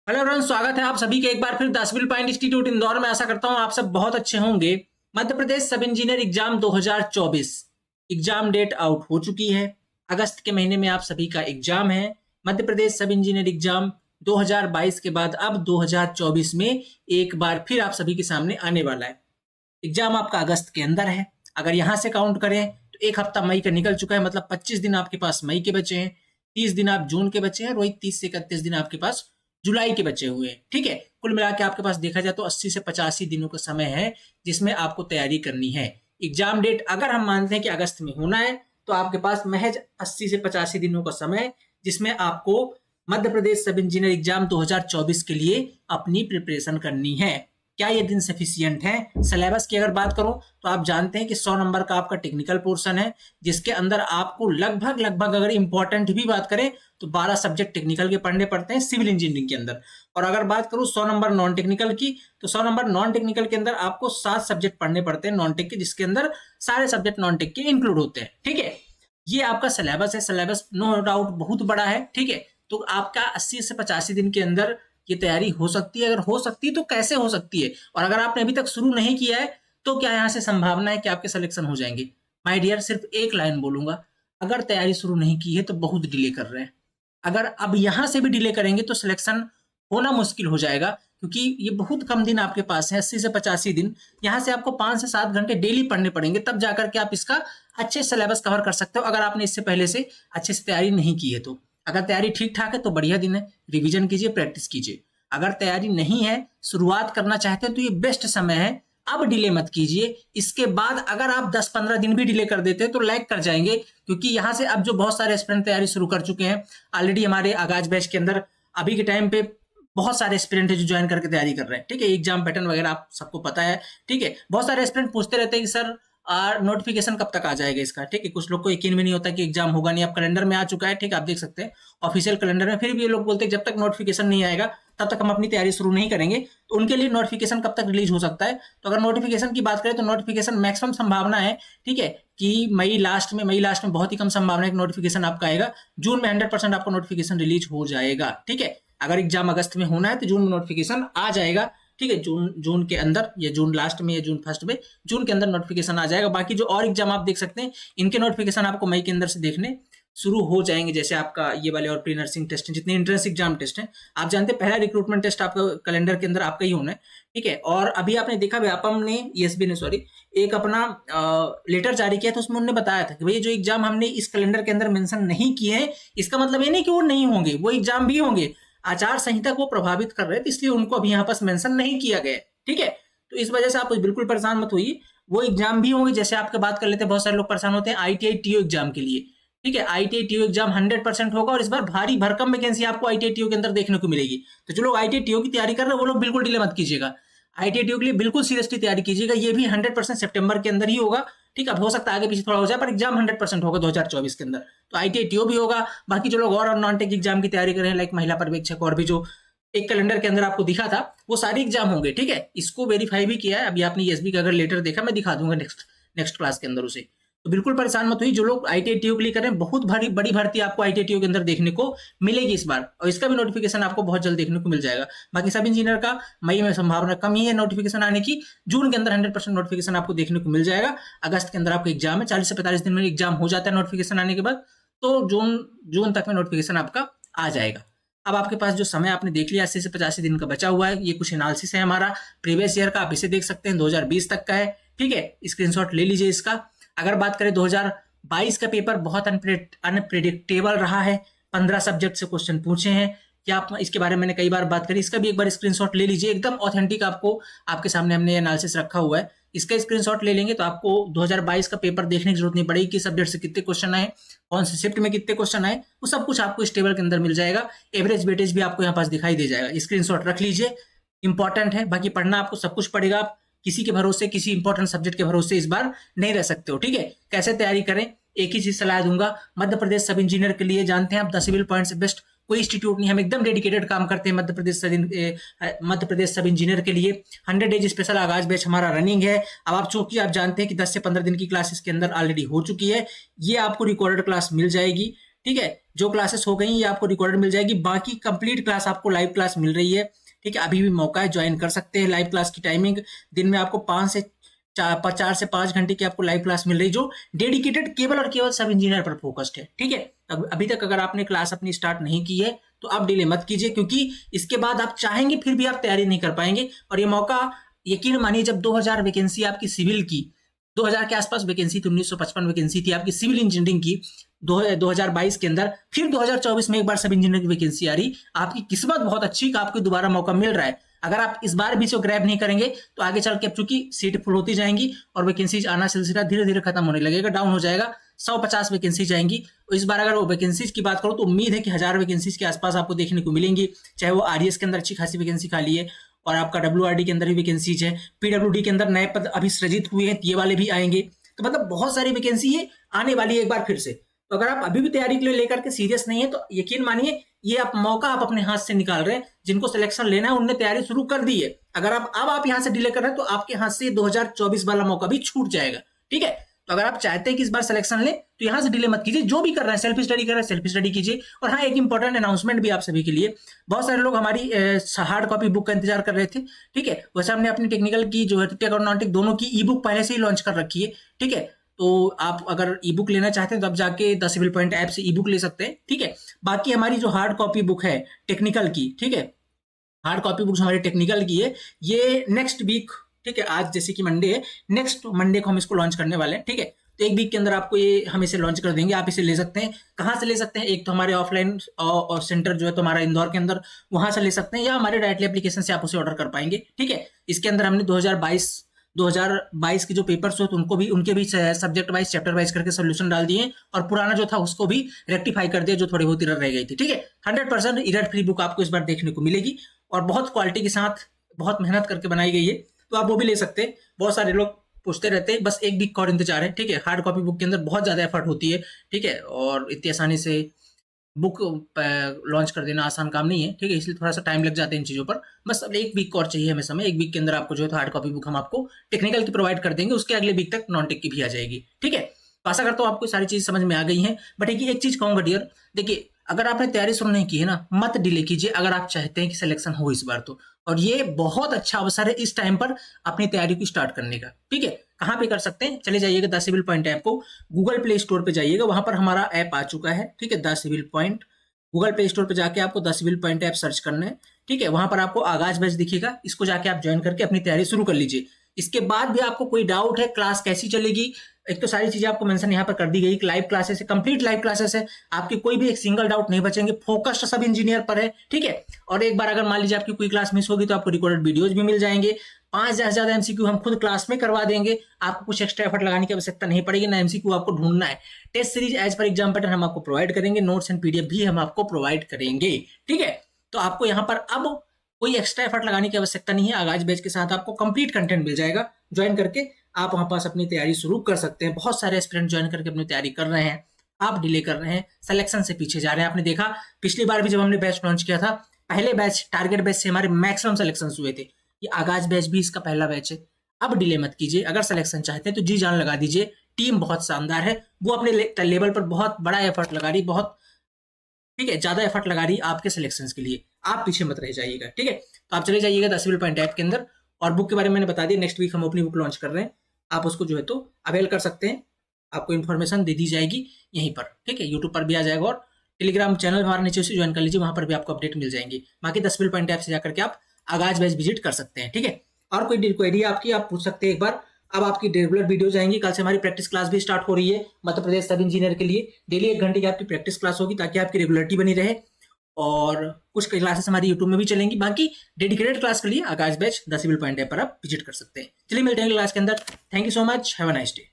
Hello everyone, स्वागत है आप सभी के एक बार फिर the civil point institute Indore में। आशा करता हूं आप सब बहुत अच्छे होंगे। Madhya Pradesh sub engineer exam 2024 exam date out हो चुकी है। अगस्त के महीने में आप सभी का एग्जाम है। मध्य प्रदेश सब इंजीनियर एग्जाम 2022 के बाद अब 2024 में एक बार फिर आप सभी के सामने आने वाला है। एग्जाम आपका अगस्त के अंदर है। अगर यहाँ से काउंट करें तो एक हफ्ता मई का निकल चुका है, मतलब 25 दिन आपके पास मई के बचे हैं, 30 दिन आप जून के बचे हैं, वही 30 से 31 दिन आपके पास जुलाई के बचे हुए हैं। ठीक है, कुल मिला के आपके पास देखा जाए तो 80 से 85 दिनों का समय है जिसमें आपको तैयारी करनी है। एग्जाम डेट अगर हम मानते हैं कि अगस्त में होना है तो आपके पास महज 80 से 85 दिनों का समय, जिसमें आपको मध्य प्रदेश सब इंजीनियर एग्जाम 2024 के लिए अपनी प्रिपरेशन करनी है। क्या ये दिन सफिशियंट है? सिलेबस की अगर बात करूं तो आप जानते हैं कि 100 नंबर का आपका टेक्निकल पोर्शन है, जिसके अंदर आपको लगभग अगर इंपॉर्टेंट भी बात करें तो 12 सब्जेक्ट टेक्निकल के पढ़ने पड़ते हैं सिविल इंजीनियरिंग के अंदर। और अगर बात करूं 100 नंबर नॉन टेक्निकल की, तो 100 नंबर नॉन टेक्निकल के अंदर आपको 7 सब्जेक्ट पढ़ने पड़ते हैं नॉन टेक के, जिसके अंदर सारे सब्जेक्ट नॉन टेक के इंक्लूड होते हैं। ठीक है, ये आपका सिलेबस है। सिलेबस नो डाउट बहुत बड़ा है। ठीक है, तो आपका 80 से 85 दिन के अंदर ये तैयारी हो सकती है। अगर हो सकती है तो कैसे हो सकती है, और अगर आपने अभी तक शुरू नहीं किया है तो क्या यहाँ से संभावना है कि आपके सिलेक्शन हो जाएंगे? माय डियर, सिर्फ एक लाइन बोलूंगा, अगर तैयारी शुरू नहीं की है तो बहुत डिले कर रहे हैं। अगर अब यहाँ से भी डिले करेंगे तो सिलेक्शन होना मुश्किल हो जाएगा, क्योंकि ये बहुत कम दिन आपके पास है, 80 से 85 दिन। यहाँ से आपको 5 से 7 घंटे डेली पढ़ने पड़ेंगे, तब जाकर के आप इसका अच्छे सिलेबस कवर कर सकते हो, अगर आपने इससे पहले से अच्छे से तैयारी नहीं की है तो। अगर तैयारी ठीक ठाक है तो बढ़िया दिन है, रिवीजन कीजिए, प्रैक्टिस कीजिए। अगर तैयारी नहीं है, शुरुआत करना चाहते हैं, तो ये बेस्ट समय है। अब डिले मत कीजिए। इसके बाद अगर आप 10-15 दिन भी डिले कर देते हैं तो लैग कर जाएंगे, क्योंकि यहाँ से अब जो बहुत सारे एस्पिरेंट तैयारी शुरू कर चुके हैं ऑलरेडी हमारे आगाज बैच के अंदर, अभी के टाइम पे बहुत सारे एस्पिरेंट है जो ज्वाइन करके तैयारी कर रहे हैं। ठीक है, एग्जाम पैटर्न वगैरह आप सबको पता है। ठीक है, बहुत सारे एस्पिरेंट पूछते रहते हैं कि सर नोटिफिकेशन कब तक आ जाएगा इसका। ठीक है, कुछ लोग को यकीन भी नहीं होता कि एग्जाम होगा नहीं। अब कैलेंडर में आ चुका है, ठीक है, आप देख सकते हैं ऑफिशियल कैलेंडर में, फिर भी ये लोग बोलते हैं जब तक नोटिफिकेशन नहीं आएगा तब तक हम अपनी तैयारी शुरू नहीं करेंगे। तो उनके लिए नोटिफिकेशन कब तक रिलीज हो सकता है? तो अगर नोटिफिकेशन की बात करें तो नोटिफिकेशन मैक्सिमम संभावना है, ठीक है, कि मई लास्ट में बहुत ही कम संभावना है कि नोटिफिकेशन आपका आएगा। जून में 100% आपको नोटिफिकेशन रिलीज हो जाएगा। ठीक है, अगर एग्जाम अगस्त में होना है तो जून में नोटिफिकेशन आ जाएगा। ठीक है, जून के अंदर या जून लास्ट में या जून फर्स्ट में, जून के अंदर नोटिफिकेशन आ जाएगा। बाकी जो और एग्जाम आप देख सकते हैं इनके नोटिफिकेशन आपको मई के अंदर से देखने शुरू हो जाएंगे, जैसे आपका ये वाले और प्री नर्सिंग टेस्ट हैं, जितने एंट्रेंस एग्जाम टेस्ट हैं। आप जानते हैं पहला रिक्रूटमेंट टेस्ट आपका कैलेंडर के अंदर आपका ही होना है। ठीक है, और अभी आपने देखा व्यापम ने, ईएसबी ने सॉरी, एक अपना लेटर जारी किया था, उसमें उन्होंने बताया था कि भाई जो एग्जाम हमने इस कैलेंडर के अंदर मेंशन नहीं किए हैं, इसका मतलब ये नहीं कि वो नहीं होंगे, वो एग्जाम भी होंगे। आचार संहिता को प्रभावित कर रहे थे, इसलिए उनको अभी यहाँ पास मेंशन नहीं किया गया। ठीक है, तो इस वजह से आप बिल्कुल परेशान मत होइए, वो एग्जाम भी होंगे। जैसे आपके बात कर लेते हैं, बहुत सारे लोग परेशान होते हैं आईटीआई टीओ एग्जाम के लिए। ठीक है, आईटीआई टीओ एग्जाम 100% होगा, और इस बार भारी भरकम वैकेंसी आपको आईटीआई टीओ के अंदर देखने को मिलेगी। तो जो लोग आईटीआई टीओ की तैयारी कर रहे हैं वो लोग बिल्कुल डिले मत कीजिएगा। आईटीआई टीओ के लिए बिल्कुल सीरियसली तैयारी कीजिएगा। ये भी 100% सितंबर के अंदर ही होगा। ठीक है, अब हो सकता है आगे पीछे थोड़ा हो जाए, पर एग्जाम 100% होगा 2024 के अंदर। तो आईटीआई टीओ भी होगा। बाकी जो लोग और नॉन टेक एग्जाम की तैयारी कर रहे हैं, लाइक महिला पर्यवेक्षक और भी जो एक कैलेंडर के अंदर आपको दिखा था, वो सारी एग्जाम होंगे। ठीक है, इसको वेरीफाई भी किया है। अभी आपने ईएसबी का अगर लेटर देखा, मैं दिखा दूंगा नेक्स्ट क्लास के अंदर उसे। तो बिल्कुल परेशान मत हुई। जो लोग आईटीआई टीओ के लिए कर रहे हैं, बहुत बड़ी भर्ती आपको आईटीआई टीओ के अंदर देखने को मिलेगी इस बार, और इसका भी नोटिफिकेशन आपको बहुत जल्द देखने को मिल जाएगा। बाकी सब इंजीनियर का मई में संभावना कम ही है नोटिफिकेशन आने की। जून के अंदर 100% नोटिफिकेशन आपको देखने को मिल जाएगा। अगस्त के अंदर आपका एग्जाम है, 40 से 45 दिन में एग्जाम हो जाता है नोटिफिकेशन आने के बाद। तो जून तक में नोटिफिकेशन आपका आ जाएगा। अब आपके पास जो समय आपने देख लिया 80 से 85 दिन का बचा हुआ है, ये कुछ एनालिसिस है हमारा प्रीवियस ईयर का, आप इसे देख सकते हैं, 2020 तक का है। ठीक है, स्क्रीनशॉट ले लीजिए इसका। अगर बात करें 2022 का पेपर बहुत अनप्रेडिक्टेबल रहा है, 15 सब्जेक्ट से क्वेश्चन पूछे हैं। क्या आप इसके बारे में मैंने कई बार बात करी, इसका भी एक बार स्क्रीनशॉट ले लीजिए। एकदम ऑथेंटिक आपको आपके सामने हमने एनालिसिस रखा हुआ है, इसका स्क्रीनशॉट ले लेंगे तो आपको 2022 का पेपर देखने की जरूरत नहीं पड़ेगी कि सब्जेक्ट से कितने क्वेश्चन आए, कौन से शिफ्ट में कितने क्वेश्चन आए, वो सब कुछ आपको इस टेबल के अंदर मिल जाएगा। एवरेज वेटेज भी आपको यहाँ पास दिखाई दे जाएगा। स्क्रीनशॉट रख लीजिए, इंपॉर्टेंट है। बाकी पढ़ना आपको सब कुछ पड़ेगा। आप किसी के भरोसे, किसी इंपॉर्टेंट सब्जेक्ट के भरोसे इस बार नहीं रह सकते हो। ठीक है, कैसे तैयारी करें, एक ही चीज सलाह दूंगा, मध्य प्रदेश सब इंजीनियर के लिए जानते हैं आप द सिविल पॉइंट से बेस्ट कोई इंस्टीट्यूट नहीं। हम एकदम डेडिकेटेड काम करते हैं मध्य प्रदेश सब इंजीनियर के लिए। 100 डेज स्पेशल आगाज बैच हमारा रनिंग है। अब आप चूंकि आप जानते हैं कि 10 से 15 दिन की क्लास इसके अंदर ऑलरेडी हो चुकी है, ये आपको रिकॉर्डेड क्लास मिल जाएगी। ठीक है, जो क्लासेस हो गई ये आपको रिकॉर्डेड मिल जाएगी, बाकी कंप्लीट क्लास आपको लाइव क्लास मिल रही है। ठीक है, अभी भी मौका है, ज्वाइन कर सकते हैं। लाइव क्लास की टाइमिंग दिन में आपको 4 से 5 घंटे की आपको लाइव क्लास मिल रही है, जो डेडिकेटेड केवल और केवल सब इंजीनियर पर फोकस्ड है। ठीक है, अभी तक अगर आपने क्लास अपनी स्टार्ट नहीं की है तो आप डिले मत कीजिए, क्योंकि इसके बाद आप चाहेंगे फिर भी आप तैयारी नहीं कर पाएंगे। और ये मौका यकीन मानिए, जब 2000 वैकेंसी आपकी सिविल की, 2000 के आसपास वैकेंसी थी, 1955 वैकेंसी थी आपकी सिविल इंजीनियरिंग की 2022 के अंदर, फिर 2024 में एक बार सब इंजीनियर की वैकेंसी आ रही। आपकी किस्मत बहुत अच्छी का आपको दोबारा मौका मिल रहा है। अगर आप इस बार भी इसको ग्रैब नहीं करेंगे तो आगे चल के अब चूंकि सीट फुल होती जाएंगी और वैकेंसी आना सिलसिला धीरे धीरे खत्म होने लगेगा, डाउन हो जाएगा, 150 वैकेंसी जाएंगी। इस बार अगर वो वैकेंसीज की बात करो तो उम्मीद है कि 1000 वैकेंसीज के आसपास आपको देखने को मिलेंगी, चाहे वो आरईएस के अंदर अच्छी खासी वैकेंसी खाली है और आपका डब्ल्यूआरडी के अंदर भी वैकेंसीज है, पीडब्ल्यूडी के अंदर नए पद अभी सृजित हुए हैं, ये वाले भी आएंगे। तो मतलब बहुत सारी वैकेंसी है आने वाली है एक बार फिर से। तो अगर आप अभी भी तैयारी के लिए लेकर के सीरियस नहीं है तो यकीन मानिए ये आप मौका आप अपने हाथ से निकाल रहे हैं। जिनको सिलेक्शन लेना है उनने तैयारी शुरू कर दी है, अगर आप यहाँ से डिले कर रहे हैं तो आपके हाथ से 2024 वाला मौका भी छूट जाएगा। ठीक है, तो अगर आप चाहते हैं कि इस बार सिलेक्शन ले तो यहाँ से डिले मत कीजिए, जो भी कर रहे हैं सेल्फ स्टडी कर रहे हैं सेल्फ स्टडी कीजिए। और हाँ, एक इंपॉर्टेंट अनाउंसमेंट भी आप सभी के लिए, बहुत सारे लोग हमारी हार्ड कॉपी बुक का इंतजार कर रहे थे। ठीक है, वैसे हमने अपनी टेक्निकल की जो है टेक और नॉन टेक दोनों की ई बुक पहले से ही लॉन्च कर रखी है। ठीक है, तो आप अगर ई बुक लेना चाहते हैं तो आप जाके द सिविल पॉइंट ऐप से ई बुक ले सकते हैं। ठीक है, बाकी हमारी जो हार्ड कॉपी बुक है टेक्निकल की, ठीक है, हार्ड कॉपी बुक्स हमारी टेक्निकल की है, ये नेक्स्ट वीक, ठीक है, आज जैसे कि मंडे है, नेक्स्ट मंडे को हम इसको लॉन्च करने वाले हैं। ठीक है, तो एक वीक के अंदर आपको ये हम इसे लॉन्च कर देंगे, आप इसे ले सकते हैं। कहाँ से ले सकते हैं? एक तो हमारे ऑफलाइन और सेंटर जो है तो हमारा इंदौर के अंदर, वहां से ले सकते हैं, या हमारे डायरेक्टली एप्लीकेशन से आप उसे ऑर्डर कर पाएंगे। ठीक है, इसके अंदर हमने 2022 के जो पेपर्स होते उनको भी, उनके भी सब्जेक्ट वाइज चैप्टर वाइज करके सोल्यूशन डाल दिए, और पुराना जो था उसको भी रेक्टिफाई कर दिया जो थोड़ी बहुत एरर रह गई थी। ठीक है, 100% एरर फ्री बुक आपको इस बार देखने को मिलेगी और बहुत क्वालिटी के साथ बहुत मेहनत करके बनाई गई है, तो आप वो भी ले सकते हैं। बहुत सारे लोग पूछते रहते हैं, बस एक वीक का और इंतजार है। ठीक है, हार्ड कॉपी बुक के अंदर बहुत ज्यादा एफर्ट होती है। ठीक है, और इतनी आसानी से बुक लॉन्च कर देना आसान काम नहीं है। ठीक है, इसलिए थोड़ा सा टाइम लग जाता है इन चीज़ों पर। बस अब एक वीक और चाहिए हमें समय, एक वीक के अंदर आपको जो है हार्ड कॉपी बुक हम आपको टेक्निकल की प्रोवाइड कर देंगे, उसके अगले वीक तक नॉन टेक की भी आ जाएगी। ठीक है, तो आशा करता हूँ आपको सारी चीज़ समझ में आ गई हैं। बट एक चीज़ कहूँगा डियर, देखिए अगर आपने तैयारी शुरू नहीं की है ना, मत डिले कीजिए अगर आप चाहते हैं कि सिलेक्शन हो इस बार तो। और ये बहुत अच्छा अवसर है इस टाइम पर अपनी तैयारी को स्टार्ट करने का। ठीक है, कहाँ पे कर सकते हैं? चले जाइएगा द सिविल पॉइंट ऐप को, गूगल प्ले स्टोर पे जाइएगा, वहां पर हमारा ऐप आ चुका है। ठीक है, the civil point, Google Play Store पे जाके आपको the civil point app search करना है। ठीक है, वहां पर आपको आगाज बैच दिखेगा, इसको जाके आप ज्वाइन करके अपनी तैयारी शुरू कर लीजिए। इसके बाद भी आपको कोई डाउट है, क्लास कैसी चलेगी, एक तो सारी चीजें आपको मेंशन यहाँ पर कर दी गई, लाइव क्लासेस है, कंप्लीट लाइव क्लासेस है, आपकी कोई भी एक सिंगल डाउट नहीं बचेंगे, फोकस्ड सब इंजीनियर पर है। ठीक है, और एक बार अगर मान लीजिए आपकी कोई क्लास मिस होगी तो आपको रिकॉर्डेड वीडियोज भी मिल जाएंगे। 5 से ज्यादा एमसीक्यू हम खुद क्लास में करवा देंगे, आपको कुछ एक्स्ट्रा एफर्ट लगाने की आवश्यकता नहीं पड़ेगी, ना एमसीक्यू आपको ढूंढना है। Test series as per exam pattern हम आपको प्रोवाइड करेंगे, नोट्स एंड पीडीएफ भी हम आपको प्रोवाइड करेंगे। ठीक है, तो आपको यहाँ पर अब कोई एक्स्ट्रा एफर्ट लगाने की आवश्यकता नहीं है, आगाज बैच के साथ आपको कंप्लीट कंटेंट मिल जाएगा। ज्वाइन करके आप वहां पास अपनी तैयारी शुरू कर सकते हैं। बहुत सारे एस्पिरेंट ज्वाइन करके अपनी तैयारी कर रहे हैं, आप डिले कर रहे हैं, सिलेक्शन से पीछे जा रहे हैं। आपने देखा पिछली बार भी जब हमने बैच लॉन्च किया था, पहले बैच टारगेट बैच से हमारे मैक्सिमम सिलेक्शन हुए थे, ये आगाज बैच भी इसका पहला बैच है। अब डिले मत कीजिए, अगर सिलेक्शन चाहते हैं तो जी जान लगा दीजिए, टीम बहुत शानदार है, वो अपने लेवल पर बहुत बड़ा एफर्ट लगा रही, बहुत ठीक है ज्यादा एफर्ट लगा रही आपके सिलेक्शन के लिए, आप पीछे मत रह जाइएगा। ठीक है, तो आप चले जाइएगा द सिविल पॉइंट ऐप के अंदर, और बुक के बारे में मैंने बता दिया, नेक्स्ट वीक हम अपनी बुक लॉन्च कर रहे हैं, आप उसको जो है तो अवेल कर सकते हैं, आपको इन्फॉर्मेशन दे दी जाएगी यहीं पर। ठीक है, यूट्यूब पर भी आ जाएगा और टेलीग्राम चैनल हमारे नीचे से ज्वाइन कर लीजिए, वहां पर भी आपको अपडेट मिल जाएंगी। बाकी द सिविल पॉइंट ऐप से जाकर के आप आगाज बैच विजिट कर सकते हैं। ठीक है, और कोई क्वेरी आपकी आप पूछ सकते हैं एक बार। अब आपकी रेगुलर वीडियोज आएंगी, कल से हमारी प्रैक्टिस क्लास भी स्टार्ट हो रही है मध्य प्रदेश सब इंजीनियर के लिए, डेली 1 घंटे की आपकी प्रैक्टिस क्लास होगी ताकि आपकी रेगुलरिटी बनी रहे, और कुछ क्लासेस हमारी यूट्यूब में भी चलेंगी। बाकी डेडिकेटेड क्लास के लिए Aakash batch the civil point app पर आप विजिट कर सकते हैं। चलिए मिलते हैं क्लास के अंदर। Thank you so much, have a nice day.